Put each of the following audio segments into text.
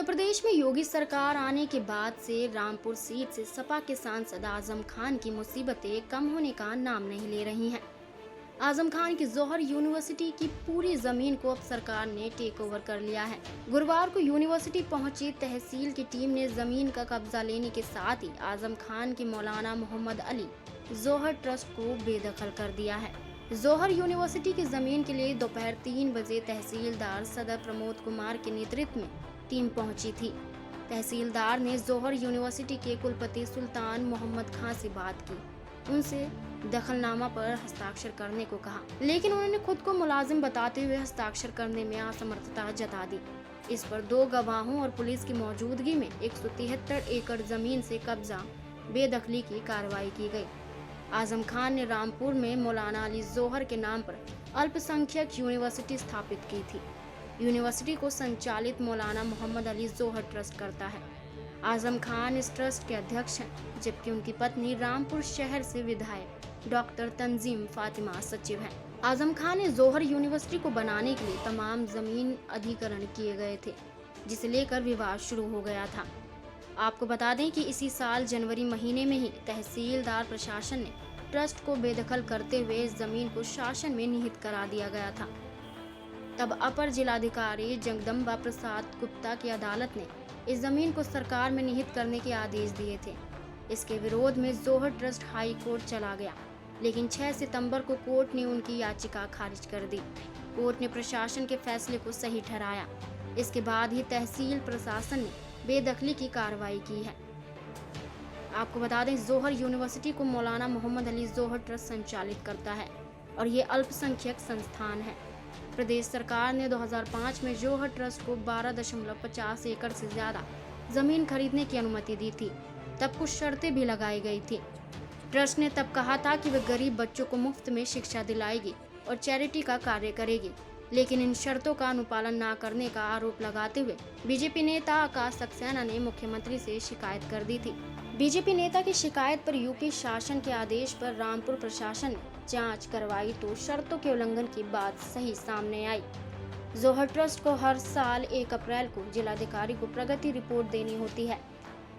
उत्तर प्रदेश में योगी सरकार आने के बाद से रामपुर सीट से सपा के सांसद आजम खान की मुसीबतें कम होने का नाम नहीं ले रही हैं। आजम खान की जौहर यूनिवर्सिटी की पूरी जमीन को अब सरकार ने टेक ओवर कर लिया है। गुरुवार को यूनिवर्सिटी पहुंची तहसील की टीम ने जमीन का कब्जा लेने के साथ ही आजम खान के मौलाना मोहम्मद अली जौहर ट्रस्ट को बेदखल कर दिया है। जौहर यूनिवर्सिटी की जमीन के लिए दोपहर 3 बजे तहसीलदार सदर प्रमोद कुमार के नेतृत्व में टीम पहुंची थी। तहसीलदार ने जौहर यूनिवर्सिटी के कुलपति सुल्तान मोहम्मद खान से बात की, उनसे दखलनामा पर हस्ताक्षर करने को कहा, लेकिन उन्होंने खुद को मुलाजिम बताते हुए हस्ताक्षर करने में असमर्थता जता दी। इस पर 2 गवाहों और पुलिस की मौजूदगी में 173 एकड़ जमीन से कब्जा बेदखली की कार्रवाई की गई। आजम खान ने रामपुर में मौलाना अली जौहर के नाम पर अल्पसंख्यक यूनिवर्सिटी स्थापित की थी। यूनिवर्सिटी को संचालित मौलाना मोहम्मद अली जौहर ट्रस्ट करता है। आजम खान इस ट्रस्ट के अध्यक्ष हैं, जबकि उनकी पत्नी रामपुर शहर से विधायक डॉक्टर तंजीम फातिमा सचिव हैं। आजम खान ने जौहर यूनिवर्सिटी को बनाने के लिए तमाम जमीन अधिग्रहण किए गए थे, जिसे लेकर विवाद शुरू हो गया था। आपको बता दें कि इसी साल जनवरी महीने में ही तहसीलदार प्रशासन ने ट्रस्ट को बेदखल करते हुए इस जमीन को शासन में निहित करा दिया गया था। तब अपर जिलाधिकारी जगदम्बा प्रसाद गुप्ता की अदालत ने इस जमीन को सरकार में निहित करने के आदेश दिए थे। इसके विरोध में जौहर ट्रस्ट हाई कोर्ट चला गया, लेकिन 6 सितंबर को कोर्ट ने उनकी याचिका खारिज कर दी। कोर्ट ने प्रशासन के फैसले को सही ठहराया। इसके बाद ही तहसील प्रशासन ने बेदखली की कार्रवाई की है। आपको बता दें, जौहर यूनिवर्सिटी को मौलाना मोहम्मद अली जौहर ट्रस्ट संचालित करता है और ये अल्पसंख्यक संस्थान है। प्रदेश सरकार ने 2005 में जौहर ट्रस्ट को 12.50 एकड़ से ज्यादा जमीन खरीदने की अनुमति दी थी। तब कुछ शर्तें भी लगाई गई थी। ट्रस्ट ने तब कहा था कि वह गरीब बच्चों को मुफ्त में शिक्षा दिलाएगी और चैरिटी का कार्य करेगी, लेकिन इन शर्तों का अनुपालन न करने का आरोप लगाते हुए बीजेपी नेता आकाश सक्सेना ने मुख्यमंत्री से शिकायत कर दी थी। बीजेपी नेता की शिकायत पर यूपी शासन के आदेश पर रामपुर प्रशासन ने जांच करवाई तो शर्तों के उल्लंघन की बात सही सामने आई। जौहर ट्रस्ट को हर साल 1 अप्रैल को जिलाधिकारी को प्रगति रिपोर्ट देनी होती है,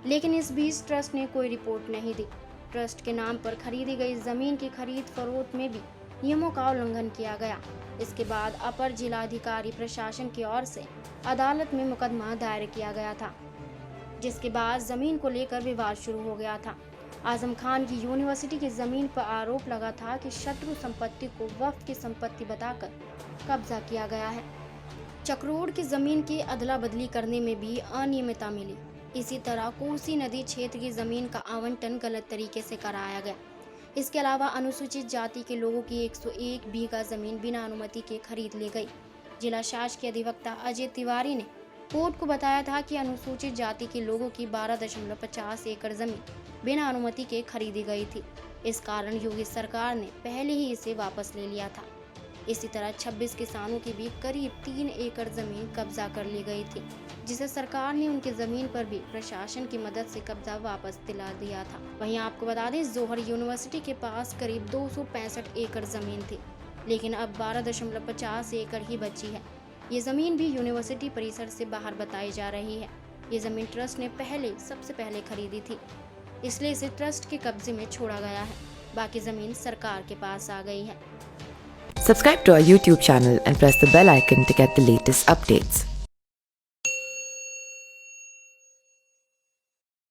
लेकिन इस बीच ट्रस्ट ने कोई रिपोर्ट नहीं दी। ट्रस्ट के नाम पर खरीदी गई जमीन की खरीद फरोख्त में भी नियमों का उल्लंघन किया गया। इसके बाद अपर जिलाधिकारी प्रशासन की ओर से अदालत में मुकदमा दायर किया गया था, जिसके बाद जमीन को लेकर विवाद शुरू हो गया था। आजम खान की यूनिवर्सिटी की जमीन पर आरोप लगा था कि शत्रु संपत्ति को वक्फ की संपत्ति बताकर कब्जा किया गया है। चक्रोड़ की जमीन की अदला बदली करने में भी अनियमितता मिली। इसी तरह कोसी नदी क्षेत्र की जमीन का आवंटन गलत तरीके से कराया गया। इसके अलावा अनुसूचित जाति के लोगों की 101 बीघा जमीन बिना अनुमति के खरीद ली गई। जिला शासकीय अधिवक्ता अजय तिवारी ने कोर्ट को बताया था कि अनुसूचित जाति के लोगों की 12.50 एकड़ जमीन बिना अनुमति के खरीदी गई थी। इस कारण योगी सरकार ने पहले ही इसे वापस ले लिया था। इसी तरह 26 किसानों की भी करीब 3 एकड़ जमीन कब्जा कर ली गई थी, जिसे सरकार ने उनकी जमीन पर भी प्रशासन की मदद से कब्जा वापस दिला दिया था। वहीं आपको बता दें, जौहर यूनिवर्सिटी के पास करीब 265 एकड़ जमीन थी, लेकिन अब 12.50 एकड़ ही बची है। ये जमीन भी यूनिवर्सिटी परिसर से बाहर बताई जा रही है। ये जमीन ट्रस्ट ने सबसे पहले खरीदी थी, इसलिए इसे ट्रस्ट के कब्जे में छोड़ा गया है। बाकी जमीन सरकार के पास आ गई है। Subscribe to our YouTube channel and press the bell icon to get the latest updates.